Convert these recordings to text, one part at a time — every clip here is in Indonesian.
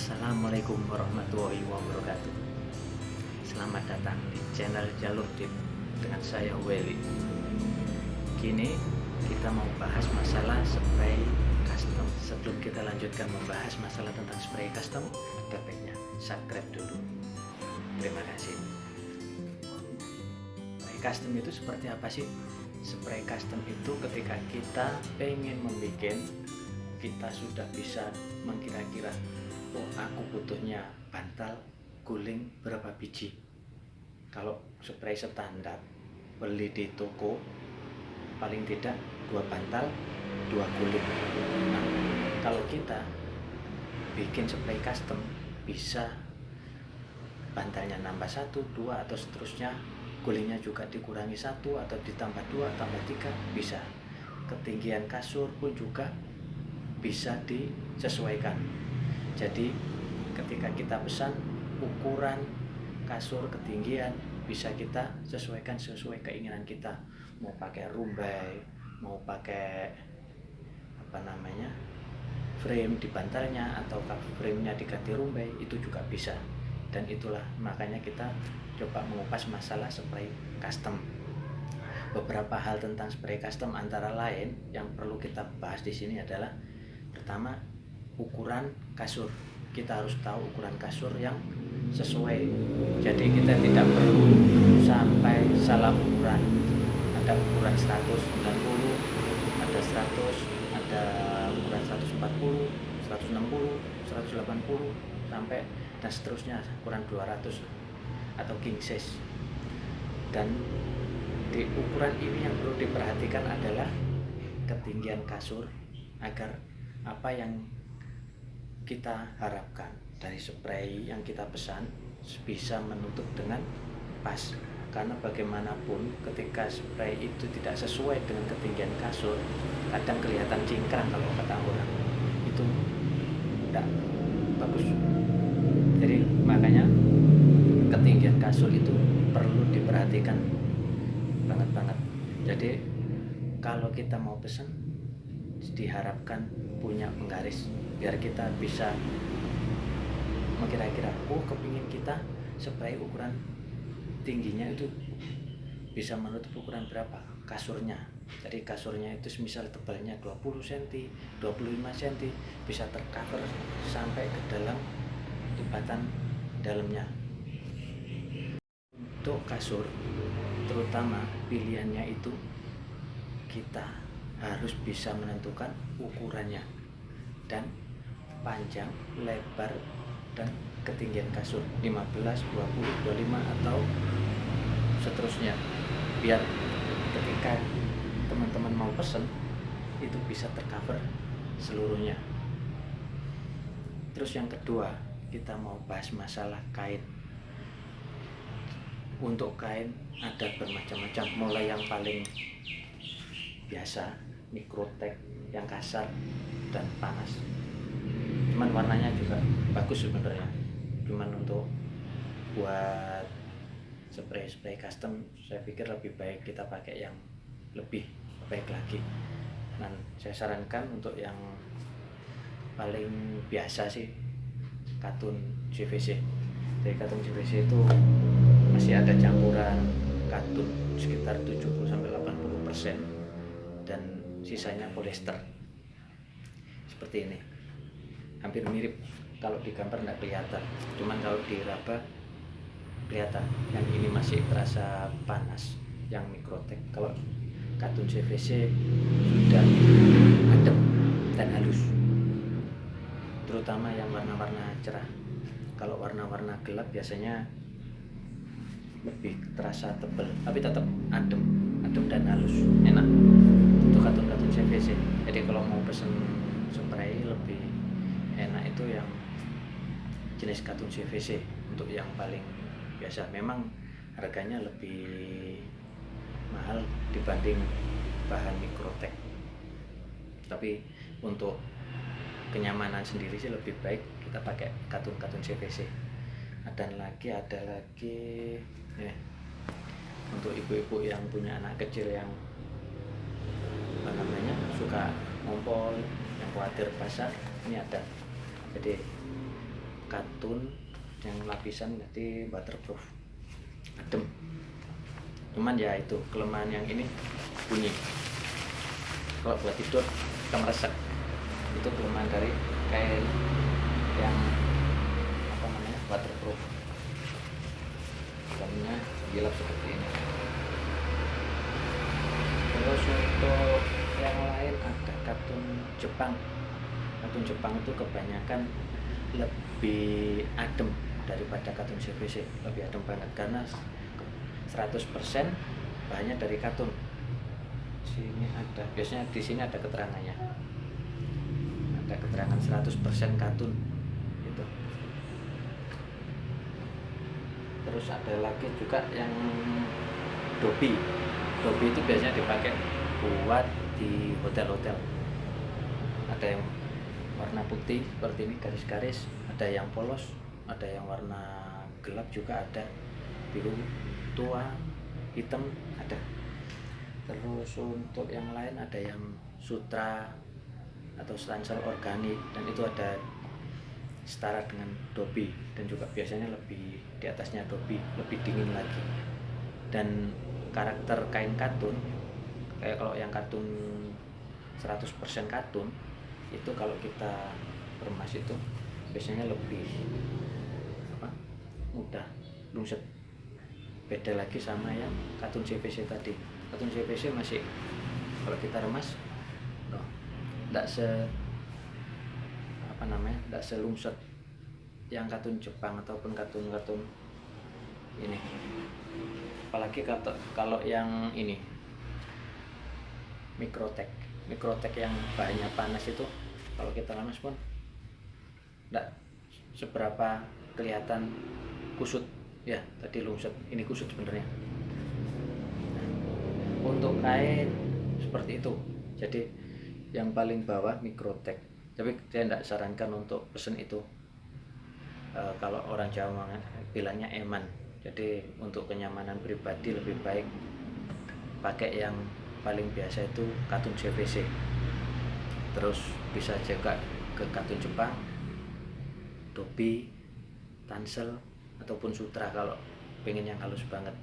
Assalamualaikum warahmatullahi wabarakatuh. Selamat datang di channel Jalur Tip dengan saya Welly. Kini kita mau bahas masalah spray custom. Sebelum kita lanjutkan membahas masalah tentang spray custom, ada baiknya subscribe dulu. Terima kasih. Spray custom itu seperti apa sih? Spray custom itu ketika kita pengen membuat, kita sudah bisa mengkira-kira, oh aku butuhnya bantal guling berapa biji. Kalau spray standar beli di toko paling tidak 2 bantal 2 guling. Nah, kalau kita bikin spray custom bisa bantalnya nambah 1, 2 atau seterusnya, gulingnya juga dikurangi 1 atau ditambah 2 tambah 3 bisa. Ketinggian kasur pun juga bisa disesuaikan. Jadi ketika kita pesan ukuran kasur, ketinggian bisa kita sesuaikan sesuai keinginan kita. Mau pakai rumbai, mau pakai frame di bantalnya, atau frame-nya diganti rumbai, itu juga bisa. Dan itulah makanya kita coba mengupas masalah spray custom. Beberapa hal tentang spray custom antara lain yang perlu kita bahas di sini adalah, pertama, ukuran kasur. Kita harus tahu ukuran kasur yang sesuai. Jadi kita tidak perlu sampai salah ukuran. Ada ukuran 190, ada 100, ada ukuran 140, 160, 180 sampai dan seterusnya, ukuran 200 atau king size. Dan di ukuran ini yang perlu diperhatikan adalah ketinggian kasur, agar apa yang kita harapkan dari spray yang kita pesan bisa menutup dengan pas. Karena bagaimanapun ketika spray itu tidak sesuai dengan ketinggian kasur, kadang kelihatan cingkrang kalau kata orang, itu tidak bagus. Jadi makanya ketinggian kasur itu perlu diperhatikan banget. Jadi kalau kita mau pesan, diharapkan punya penggaris biar kita bisa kira-kira, oh kepingin kita spray ukuran tingginya itu bisa menutup ukuran berapa kasurnya. Jadi kasurnya itu misal tebalnya 20 cm, 25 cm, bisa tercover sampai ke dalam lipatan dalamnya. Untuk kasur terutama pilihannya itu kita harus bisa menentukan ukurannya dan panjang, lebar, dan ketinggian kasur 15, 20, 25 atau seterusnya, biar ketika teman-teman mau pesen itu bisa tercover seluruhnya. Terus yang kedua, kita mau bahas masalah kain. Untuk kain ada bermacam-macam, mulai yang paling biasa mikrotek, yang kasar dan panas. Cuman warnanya juga bagus sebenarnya. Cuman untuk buat spray custom, saya pikir lebih baik kita pakai yang lebih baik lagi. Dan saya sarankan untuk yang paling biasa sih katun CVC. Dari katun CVC itu masih ada campuran katun sekitar 70-80%, dan sisanya polyester. Seperti ini, hampir mirip. Kalau di gambar tidak kelihatan, cuman kalau diraba kelihatan. Yang ini masih terasa panas, yang mikrotek. Kalau katun CVC sudah adem dan halus, terutama yang warna-warna cerah. Kalau warna-warna gelap biasanya lebih terasa tebal, tapi tetap adem dan halus, enak untuk katun CVC. Jadi kalau mau pesen spray lebih enak itu yang jenis katun CVC. Untuk yang paling biasa memang harganya lebih mahal dibanding bahan mikrotek, tapi untuk kenyamanan sendiri sih lebih baik kita pakai katun CVC. Ada lagi untuk ibu-ibu yang punya anak kecil yang suka ngompol, yang khawatir basah, ini ada. Jadi katun yang lapisan jadi waterproof, adem. Cuman ya itu kelemahan yang ini bunyi. Kalau buat tidur kita meresek. Itu kelemahan dari kain yang apa namanya waterproof. Dalamnya gilap seperti ini. Terus untuk yang lain ada katun Jepang. Katun Jepang itu kebanyakan lebih adem daripada katun CVC, lebih adem banget karena 100% bahannya dari katun. Sini ada, biasanya di sini ada keterangannya. Ada keterangan 100% katun gitu. Terus ada lagi juga yang Dobi. Dobi itu biasanya dipakai buat di hotel-hotel. Ada yang warna putih seperti ini garis-garis, ada yang polos, ada yang warna gelap juga ada, biru tua, hitam ada. Terus untuk yang lain ada yang sutra atau stansel organik, dan itu ada setara dengan Dobi dan juga biasanya lebih di atasnya Dobi, lebih dingin lagi. Dan karakter kain katun kayak kalau yang katun 100% katun itu kalau kita remas itu biasanya lebih mudah lungset. Beda lagi sama yang katun CVC tadi. Katun CVC masih kalau kita remas enggak enggak selungset yang katun Jepang ataupun katun-katun ini. Apalagi kalau yang ini mikrotek yang bahannya panas itu kalau kita remas pun enggak seberapa kelihatan kusut ya, tadi lungset, ini kusut sebenarnya. Nah, untuk kain seperti itu. Jadi yang paling bawah mikrotek, tapi saya tidak sarankan untuk pesen itu. Kalau orang Jawa bilangnya eman. Jadi untuk kenyamanan pribadi lebih baik pakai yang paling biasa itu katun CVC. Terus bisa juga ke katun Jepang, Dobi, Tansel ataupun Sutra kalau pengen yang halus banget.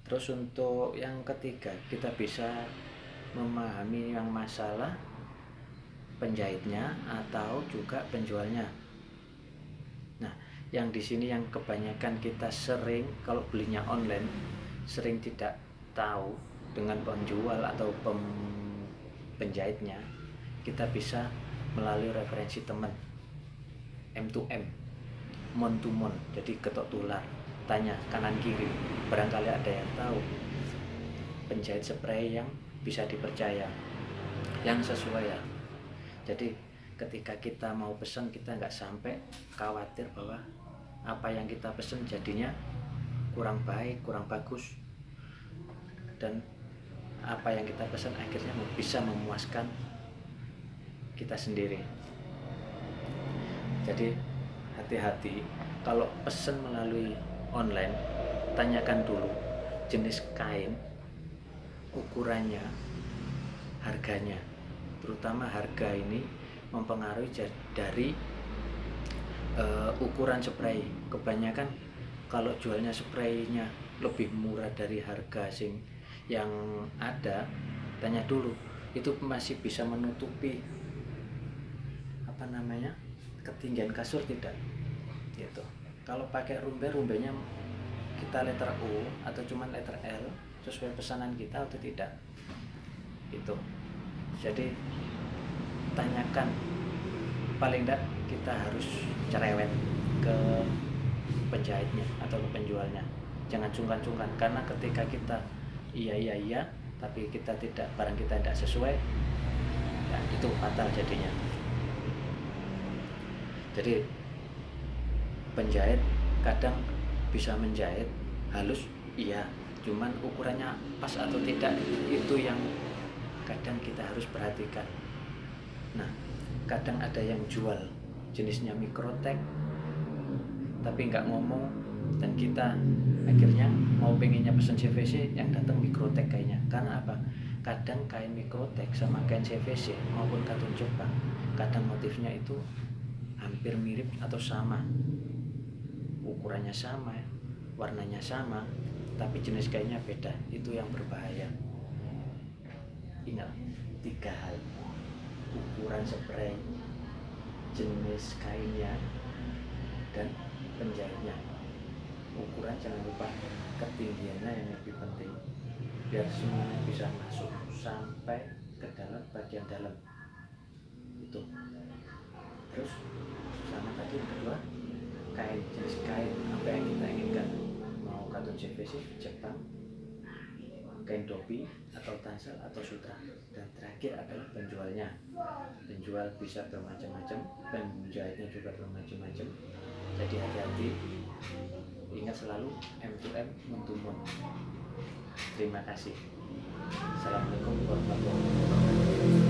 Terus untuk yang ketiga, kita bisa memahami yang masalah penjahitnya atau juga penjualnya. Nah, yang di sini yang kebanyakan kita sering kalau belinya online sering tidak tahu dengan penjual atau penjahitnya. Kita bisa melalui referensi teman, M2M, mon to mon, jadi ketok tular, tanya kanan kiri, barangkali ada yang tahu penjahit spray yang bisa dipercaya, yang sesuai ya. Jadi ketika kita mau pesan, kita nggak sampai khawatir bahwa apa yang kita pesan jadinya kurang baik, kurang bagus, dan apa yang kita pesan akhirnya bisa memuaskan kita sendiri. Jadi hati-hati kalau pesan melalui online, tanyakan dulu jenis kain, ukurannya, harganya. Terutama harga ini mempengaruhi dari ukuran spray. Kebanyakan kalau jualnya spraynya lebih murah dari harga yang ada, tanya dulu itu masih bisa menutupi ketinggian kasur tidak gitu. Kalau pakai rumbenya kita letter U atau cuman letter L sesuai pesanan kita atau tidak itu. Jadi tanyakan, paling tidak kita harus cerewet ke penjahitnya atau ke penjualnya, jangan sungkan-sungkan, karena ketika kita iya tapi barang kita tidak sesuai ya, itu fatal jadinya. Jadi penjahit kadang bisa menjahit halus iya, cuman ukurannya pas atau tidak itu yang kadang kita harus perhatikan. Nah, kadang ada yang jual jenisnya mikrotek tapi nggak ngomong, dan kita akhirnya mau pengennya pesen CVC yang datang mikrotek kayaknya. Karena apa? Kadang kain mikrotek sama kain CVC maupun katun Jepang kadang motifnya itu hampir mirip atau sama, ukurannya sama, warnanya sama, tapi jenis kainnya beda, itu yang berbahaya. Ingat 3 hal: ukuran spray, jenis kainnya, dan penjahitnya. Ukuran jangan lupa, ketinggiannya yang lebih penting, biar semuanya bisa masuk sampai ke dalam bagian dalam itu. Terus sama tadi yang kedua, kain, jenis kain apa yang kita inginkan, mau katun JPC, Jepang, kain dopi atau tansel atau sutra. Dan terakhir adalah penjualnya. Penjual bisa bermacam-macam, penjahitnya juga bermacam-macam. Jadi hati-hati, ingat selalu M2M Muntumun. Terima kasih. Assalamualaikum warahmatullahi wabarakatuh.